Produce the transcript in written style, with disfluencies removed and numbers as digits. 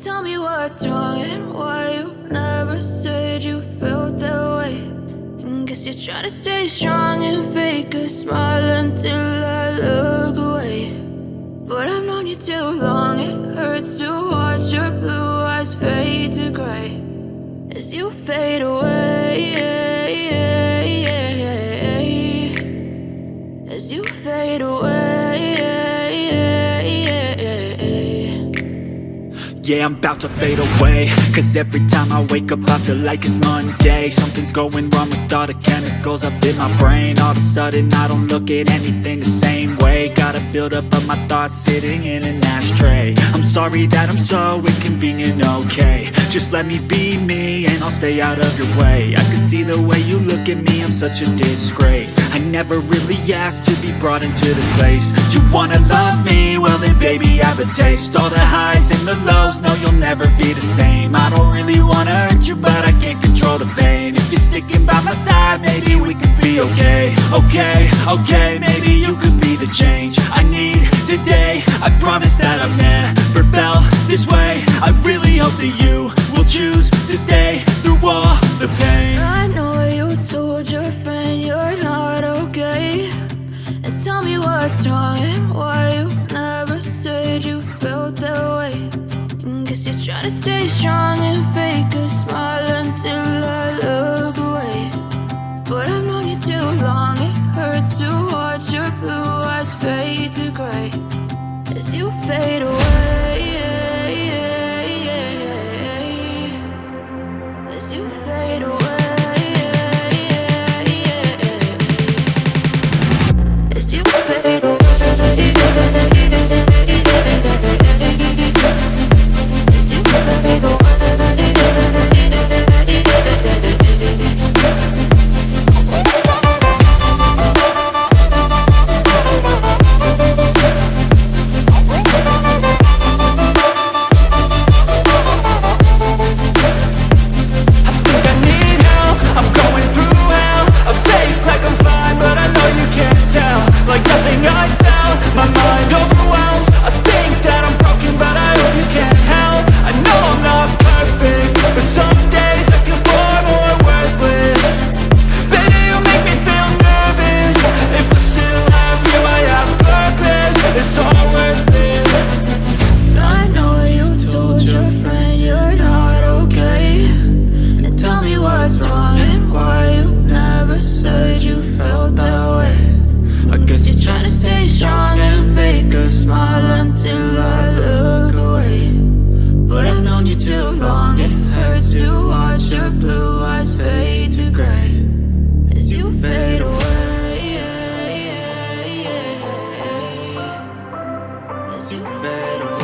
Tell me what's wrong and why you never said you felt that way. And guess you're trying to stay strong and fake a smile until I look away. But I've known you too long, it hurts to watch your blue eyes fade to gray as you fade away. As you fade away. Yeah, I'm about to fade away, cause every time I wake up I feel like it's Monday. Something's going wrong with all the chemicals up in my brain. All of a sudden I don't look at anything the same way. Got a buildup of my thoughts sitting in an ashtray. I'm sorry that I'm so inconvenient, okay. Just let me be me and I'll stay out of your way. I can see the way you look at me, I'm such a disgrace. I never really asked to be brought into this place. You wanna love me? Well then baby I have a taste. All the highs and the lows, no, you'll never be the same. I don't really wanna hurt you, but I can't control the pain. If you're sticking by my side, maybe we could be okay. Okay, maybe you could be the change I need today. I promise that I've never felt this way. I really hope that you will choose to stay through all the pain. I know you told your friend you're not okay. And tell me what's wrong and why you never said you felt that way. Guess you're trying to stay strong and fake a smile until I look away. But I've known you too long, it hurts to watch your blue eyes fade to gray as you fade away. As you fade away. As you fade away. As you fade away.